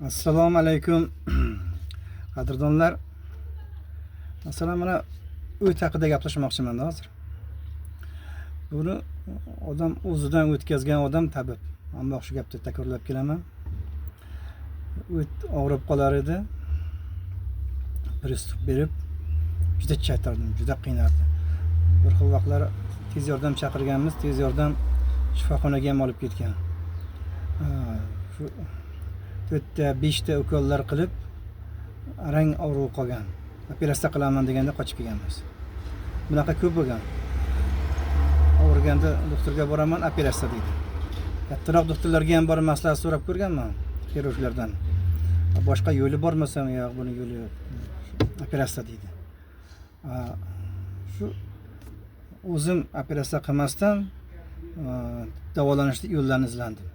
Assalomu alaykum. Qadrdonlar. Masalan, mana o't haqida gaplashmoqchiman hozir. Buni odam o'zidan o'tkazgan odam tabib. Ammo shu gapni takrorlab kelaman. O't og'rib qolar edi. Pristup berib, juda chaytardim, juda qiynardi. Bir xil vaqtlar tez yordam chaqirganmiz, tez yordam shifoxonaga ham olib ketgan. Shu 4-5 ukollar qilib arang og'riq qolgan. Operatsiya qilaman deganda qochib kelganmiz. Bunaqa ko'p bo'lgan. Og'riganda doktorga boraman, operatsiya deydi. Kattaroq doktorlarga ham borib maslahat so'rab ko'rganman, xirurglardan. Boshqa yo'li bormasam, yo'q, buni yo'li yo'q. Operatsiya deydi. Shu o'zim operatsiya qilmasdan davolanishni yo'llarini izlandim.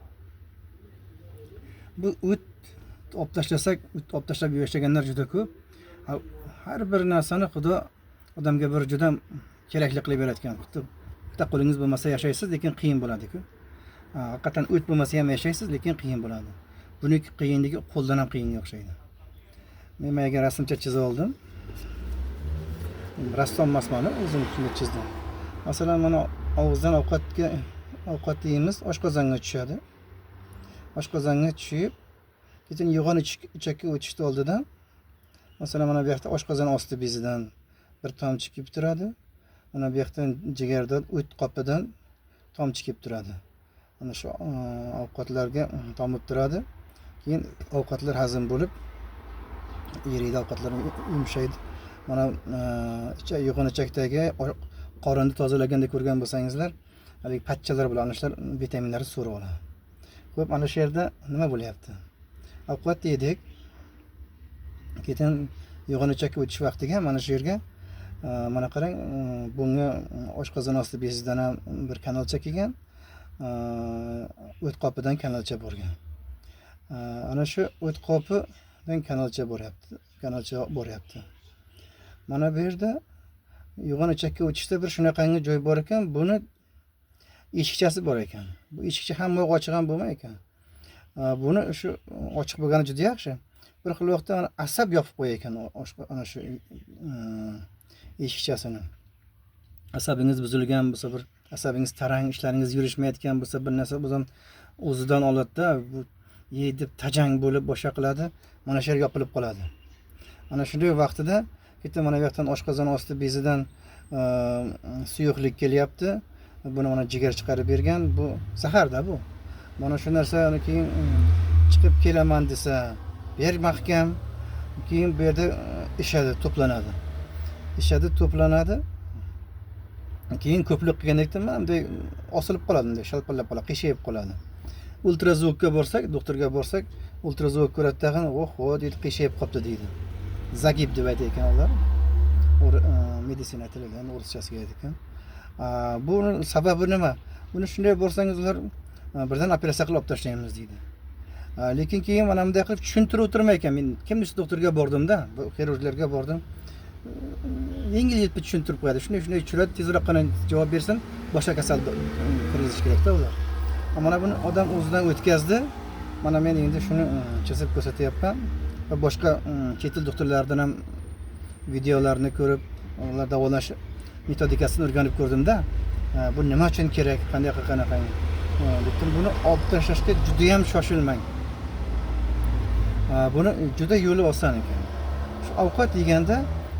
Bu o't olib tashlasak, o't olib tashlab yashaganlar juda ko'p. Har bir narsani Xudo odamga bir juda kerakli qilib yaratgan. Bitta qo'lingiz bo'lmasa yashaysiz, lekin qiyin bo'ladi-ku. Haqiqatan o't bo'lmasa ham yashaysiz, lekin qiyin bo'ladi. Buning qiyinligi qo'ldan ham qiyinga o'xshaydi. Men menga rasmcha chizib oldim. Rassom emasman, o'zim shunday chizdim. Masalan, mana og'izdan ovqat yeymiz, oshqozonga tushadi. Oshqozonga tushib, keyin yo'g'on ichakka o'tishni oldidan, masalan, mana bu yoqda oshqozon osti bezidan bir tomchi kelib turadi. Mana bu yoqdan jigardan, o't qopidan tomchi kelib turadi. Mana shu ovqatlarga tomib turadi. Keyin ovqatlar hazm bo'lib, eriydi, ovqatlar yumshaydi. Mana yo'g'on ichakdagi qorinni tozalaganda ko'rgan bo'lsangizlar, hali patchalar bilan shular vitaminlarni so'rib oladi. Xo'p, ana shu yerda nima bo'lyapti? Ovqat yedik. Keyin yo'g'on ichakka o'tish vaqtiga mana shu yerga mana qarang, bunga oshqozon osti bezidan ham bir kanalcha kelgan, o't qopidan kanalcha borgan. Ana shu o't qopidan kanalcha boryapti. Mana bu yerda yo'g'on ichakka o'tishda bir shunaqangi joy bor ekan, buni eshikchasi bor ekan. Bu eshikcha hamma ochiq ham bo'lmay ekan. Buni shu ochiq bo'lgani juda yaxshi. Bir xil vaqtda asab yopib qo'yay ekan ana shu eshikchasini. Asabingiz buzilgan bo'lsa, bir asabingiz tarang, ishlaringiz yurishmayotgan bo'lsa, bir narsa o'zidan oladi-da, bu deb tajang bo'lib boshqa qiladi. Mana shu yer yopilib qoladi. Ana shunday vaqtida keyin mana bu yoqdan oshqozon osti bezidan suyuqlik kelyapti. Buni mana jigar chiqarib bergan. Bu zaharda bu. Mana shu narsani keyin chiqib kelaman desa, ber mahkam, keyin bu yerda ishadi, to'planadi. Keyin ko'plik qilgandekdan mana bunday osilib qoladi, bunday shalpallab qoladi, qiyshayib qoladi. Ultrazvukka borsak, doktorga borsak, ultrazvuk ko'radi tag'in, "Oho", deydi, qiyshayib qolibdi deydi. Zagib deb aytadi ekan ular. Meditsina tilidan o'rischasiga aytadi ekan. Buni sababi nima? Buni shunday bo'lsangiz ular birdan operatsiya qilib olib tashlaymiz deydi. Lekin keyin mana bunday qilib tushuntirib o'tirmay ekan. Men kimdir doktorga bordim-da, bu xirurglarga bordim. Yengil-yelpi tushuntirib qo'yadi. Shunday tushiradi, tezroq qana javob bersin, boshqa kasal kirgizish kerak-da ular. Mana buni odam o'zidan o'tkazdi. Mana men endi shuni chizib ko'rsatyapman va boshqa chet el doktorlaridan ham videolarni ko'rib, ular davolash metodikasini o'rganib ko'rdim-da. Bu nima uchun kerak, qanaqa. Lekin buni olib tashlashga juda ham shoshilmang. Buni juda yo'li oson ekan. Shu ovqat yeganda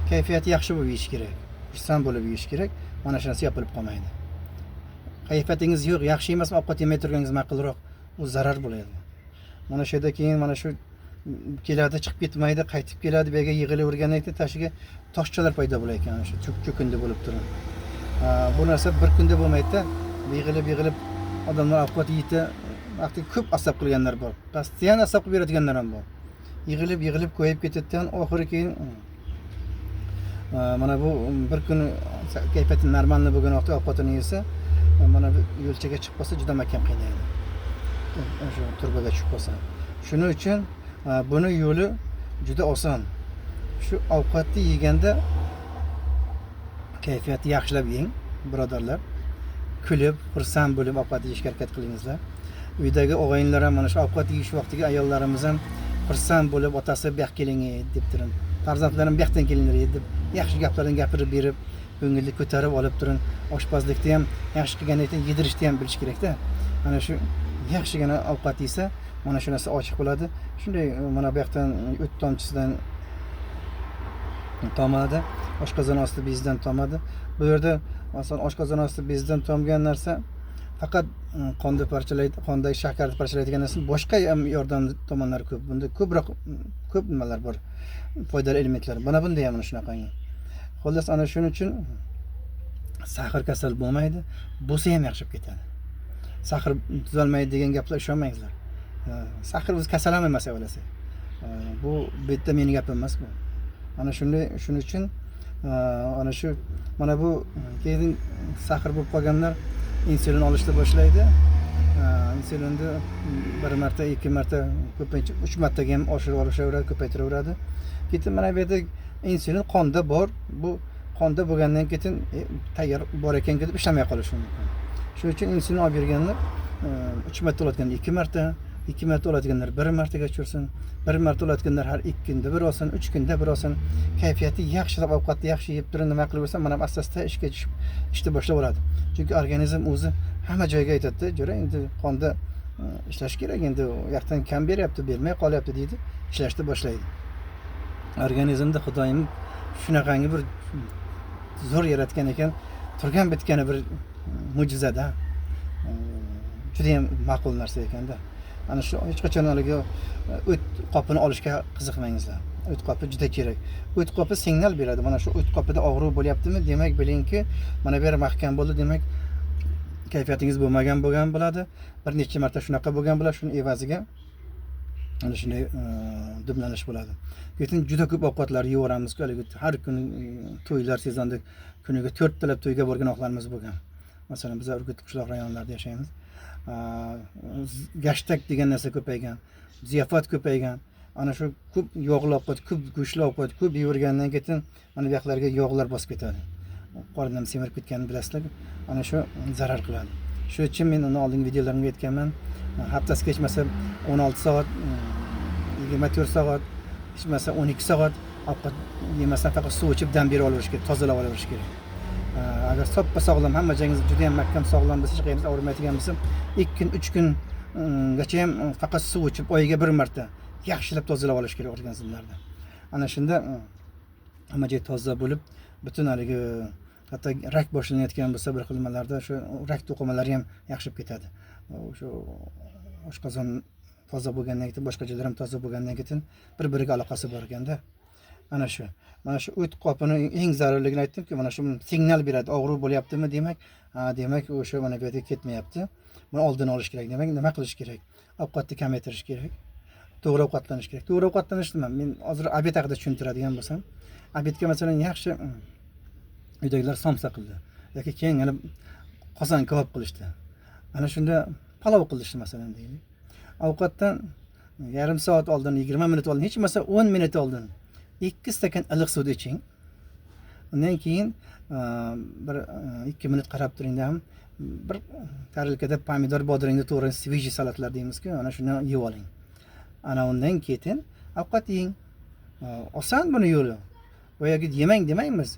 kayfiyati yaxshi bo'lib yeyish kerak. Xursand bo'lib yeyish kerak. Mana shu narsa yopilib qolmaydi. Kayfiyatingiz yo'q, yaxshi emasmi, ovqat yemay turganingiz ma'qulroq. U zarar bo'ladi. Mana shu yerda keyin mana shu keladi, chiqib ketmaydi, qaytib keladi, bu yerga yig'ilavergandan keyin tashiga toshchalar paydo bo'lar ekan, o'sha cho'kindi bo'lib turib. Bu narsa bir kunda bo'lmaydi-da. Yig'ilib odamlar ovqat yeydi, vaqti ko'p asab qilganlar bor. Qasdiyan asab qilib beradiganlar ham bor. Yig'ilib qo'yib ketadigan, oxiri keyin mana bu bir kun kayfiyati normalni bo'lgan vaqtda ovqatini yesa, mana bu yo'lchaga chiqib qolsa juda mahkam qiynaydi. O'sha turbaga tushib qolsa. Shuning uchun buni yo'li juda oson. Shu ovqatni yeganda kayfiyatni yaxshilab yeng, birodarlar. Kulib, xursand bo'lib ovqat yeyishga harakat qilingizlar. Uydagi o'g'ayinlar ham mana shu ovqat yeyish vaqtiga ayollarimiz ham xursand bo'lib otasi bu yoqqa keling deb turib, farzandlarim bu yoqdan kelinglar deb yaxshi gaplarni gapirib berib, ko'ngilni ko'tarib olib turib, oshpazlikda ham yaxshi qilganlikdan yedirishni ham bilish kerakda. Mana shu yaxshigina ovqat yesa, mana shu narsa ochiq bo'ladi. Shunday mana bu yoqdan o't tomchisidan tomadi, oshqozon osti bezidan tomadi. Bu yerda asosan oshqozon osti bezidan tomgan narsa faqat qonni parchalaydi, qondagi shakarni parchalaydigan narsa, boshqa ham yordam tomonlari ko'p. Bunda ko'p nimalar bor, foydali elementlar. Mana bunda ham shunaqangi. Xullas, ana shuning uchun sahr kasal bo'lmaydi, bo'lsa ham yaxshib ketadi. Sahr tuzalmaydi degan gaplar ishonmangizlar. Sahr o'zi kasal ham emas avvalasi. Bu bitta meni gapim emas bu. Ana shunday, shuning uchun ana shu mana bu keyin sahr bo'lib qolganlar insulin olishni boshlaydi. Insulinni bir marta, ikki marta, ko'pincha 3 martaga ham oshirib olishaveradi, ko'paytiraveradi. Keyin mana bu yerda insulin qonda bor. Bu qonda bo'lgandan keyin tayyor bor ekan deb ishlamay qolishi mumkin. Shuning uchun insulin olib berganlar 3 marta oladiganlar 2 marta, 2 marta oladiganlar 1 martaga tushirsin. 1 marta oladiganlar har 2 kunda bir olsin, 3 kunda bir olsin. Kayfiyati yaxshi, ovqatni yaxshi yeb turib, nima qilib bo'lsa, mana asta-asta ishga tushib, ishni boshlab oladi. Chunki organizm o'zi hamma joyga aytadi, "Jo'ra, endi qonda ishlash kerak, endi u yoqdan kam beryapti, bermay qolyapti" deydi, ishlashni boshlaydi. Organizmda Xudoyim shunaqangi bir zo'r yaratgan ekan, turgan bitgani bir mo'jizada. Juda ham ma'qul narsa ekanda. Ana shu hech qachon haligi o't qopini olishga qiziqmangizlar. O't qopi juda kerak. O't qopi signal beradi. Mana shu o't qopida og'riq bo'lyaptimi, demak bilingki, mana bu yer mahkam bo'ldi, demak kayfiyatingiz bo'lgan bo'ladi. Bir necha marta shunaqa bo'lgan bo'ladi, shuning evaziga ana shunday dublanış bo'ladi. Keyin juda ko'p ovqatlar yeyaveramiz-ku, har kuni to'ylar sezonda kuniga 4 talab to'yga borgan vaqtlarimiz bo'lgan. Masalan, biz Urgut qishloq rayonlarida yashaymiz. Gashtak degan narsa ko'paygan, ziyofat ko'paygan. Ana shu ko'p yog'li ovqat, ko'p go'shtli ovqat ko'p yeyavergandan keyin mana bu yoqlarga yog'lar bosib ketadi. Qornim semirib ketganini bilasizlar. Ana shu zarar qiladi. Shuning uchun men uni oldingi videolarimda aytganman. Haftasiga hechmasa 16 soat, 24 soat, hechmasa 12 soat ovqat yemasdan faqat suv ichib dam berib olirish kerak, tozalab olirish kerak. Agar soppa sog'lom, hamma joyingiz juda ham mahkam sog'lom bo'lsa, hech qayerda og'rimaydigan bo'lsa, 2 kun, 3 kun gacha ham faqat suv ichib, oyiga bir marta yaxshilab tozalab olish kerak organizmlarni. Ana shunda hamma joy toza bo'lib, butun haligi hatto rak boshlanayotgan bo'lsa bir xilmalarda shu rak to'qimalari ham yaxshib ketadi. Shu oshqozon toza bo'lgandan keyin, boshqa joylar ham toza bo'lgandan keyin bir-biriga aloqasi bor ekanda. Mana shu o't qopini eng zararligini aytdimki, mana shu signal beradi, og'riq bo'lyaptimi, demak o'sha mana bu yerga ketmayapti. Buni oldini olish kerak. Demak, nima qilish kerak? Ovqatni kamaytirish kerak. To'g'ri ovqatlanish kerak. To'g'ri ovqatlanish nima? Men hozir obed haqida tushuntiradigan bo'lsam, obedga masalan yaxshi uydagilar somsa qildi yoki keyin yana qozon kabob qilishdi. Ana shunda palov qilishdi masalan deylik. Ovqatdan yarim soat oldin, 20 minut oldin, hech bo'lmasa 10 minut oldin 2 stakan iliq suvni iching. Undan keyin bir 2 minut qarab turingda ham bir tarelkada pomidor, bodringni to'g'ri sveji salatlar deymiz-ku, ana shuni yeb oling. Ana undan keyin ovqat yeng. Oson buni yo'li. Boyagi yemang demaymiz.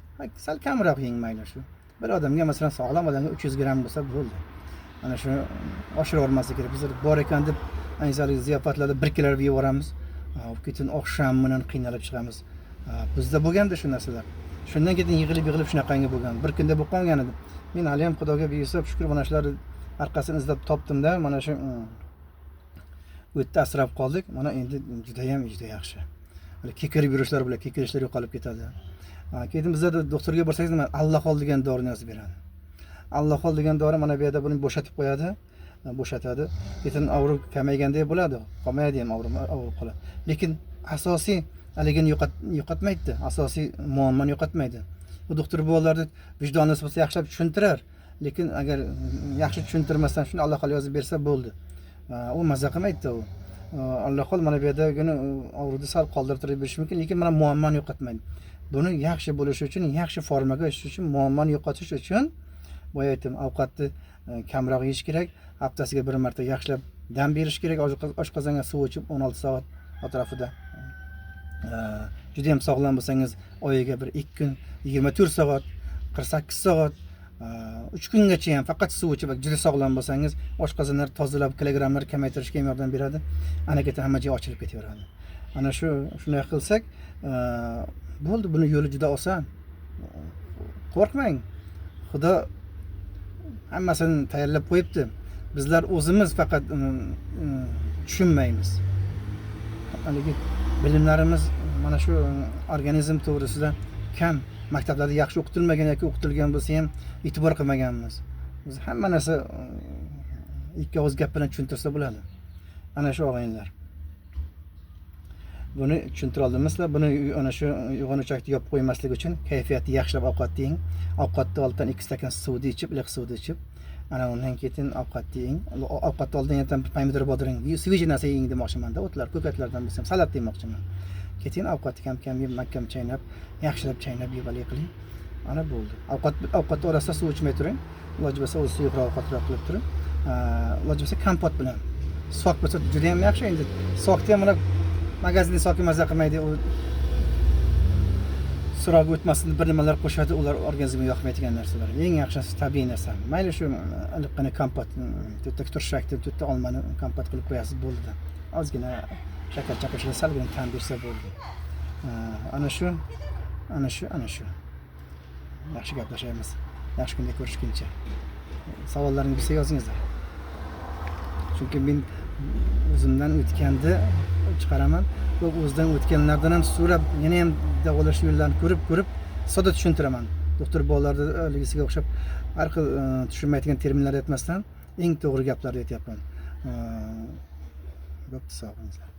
Sal kamroq yeng mayli shu. Bir odamga masalan sog'lom odamga 300 gram bo'lsa bo'ldi. Ana shuni oshirib olmaslik kerak. Biz bor ekan deb ayniqsa ziyofatlarda 1 kilo yeb yoramiz. Keyin oqshom bilan qiynalib chiqamiz. Bizda bo'lganda shu narsalar. Shundan keyin yig'ilib shunaqangi bo'lgan. Bir kunda bo'lib qolgan edi. Men hali ham Xudoga behisab shukr mana shularni orqasini izlab topdim-da, mana shu o'tda asrab qoldik. Mana endi juda yaxshi. Kekirib yurishlar bilan kekirishlar yo'qolib ketadi. Keyin bizda doktorga borsangiz nima? Allohol degan dorini yozib beradi. Allohol degan dori mana bu yerda buni bo'shatib qo'yadi, bo'shatadi. Keyin og'riq kamaygandek bo'ladi, qolmaydi ham og'riq qoladi. Lekin asosiy haligini yo'qotmaydi, asosiy muammoni yo'qotmaydi. Bu doktor bolalarni vijdonli bo'lsa yaxshilab tushuntirar. Lekin agar yaxshi tushuntirmasdan shuni Allohol yozib bersa bo'ldi. U mazza qilmaydi u. Allohol mana bu yerda og'riqni sal qoldirib berish mumkin, lekin mana muammoni yo'qotmaydi. Buni yaxshi bo'lishi uchun, yaxshi formaga o'tish uchun, muammoni yo'qotish uchun bu aytim ovqatni kamroq yeyish kerak. Haftasiga bir marta yaxshilab dam berish kerak. Oshqozonga suv ichib 16 soat atrofida. Juda ham sog'lom bo'lsangiz, oyiga bir 2 kun, 24 soat, 48 soat, 3 kungacha ham faqat suv ichib, juda sog'lom bo'lsangiz, oshqozonlar tozalab, kilogrammlar kamaytirishga ham yordam beradi. Ana keyin hamma joy ochilib ketaveradi. Ana shunday qilsak, bo'ldi, buni yo'li juda oson. Qo'rqmang. Xudo hammasini tayyorlab qo'yibdi. Bizlar o'zimiz faqat tushunmaymiz. Haligi bilimlarimiz mana shu organizm to'g'risida kam, maktablarda yaxshi o'qitilmagan yoki o'qitilgan bo'lsa ham e'tibor qilmaganmiz. Biz hamma narsa ikki og'iz gap bilan tushuntirsa bo'ladi. Ana shu og'aynilar. Buni tushuntira oldimizlar. Buni ana shu uyg'onuvchakni yopib qo'ymaslik uchun kayfiyatni yaxshilab ovqat yeng. Ovqatni oldidan 2 stakan suvni ichib, iliq suvni ichib, ana undan keyin ovqat yeng. Ovqatni oldidan ham pomidor bodring, svejiy narsa yeng demoqchiman-da, o'tlar, ko'katlardan bo'lsa ham salat demoqchiman. Keyin ovqatni kam-kam yeb, mahkam chaynab, yaxshilab chaynab yeb qiling. Ana bo'ldi. Ovqat orasida suv ichmay turing. Iloji bo'lsa o'z suyuqroq ovqatlar qilib turing. Iloji bo'lsa kompot bilan. Sok bo'lsa juda ham yaxshi. Endi sokni ham mana magazinda soki mazza qilmaydi, u so'roq o'tmasin, bir nimalar qo'shadi, ular organizmga yoqmaydigan narsalar. Eng yaxshisi tabiiy narsa. Mayli shu iliqqina kompot, to'tta turshakni, to'tta olmani kompot qilib qo'yasiz, bo'ldi. Ozgina shakar chaqishga salgina ta'm bersa bo'ldi. Ana shu. Yaxshi gaplashamiz. Yaxshi kunda ko'rishguncha. Savollaringiz bo'lsa yozingizlar. Chunki men o'zimdan o'tganda chiqaraman. O'zidan o'tganlardan ham so'rab, yana ham davolash yo'llarini ko'rib, sodda tushuntiraman. Doktor bolalarda ligisiga o'xshab har xil tushunmaydigan terminlar aytmasdan eng to'g'ri gaplarni aytyapman. Bo'pti, sog' bo'linglar.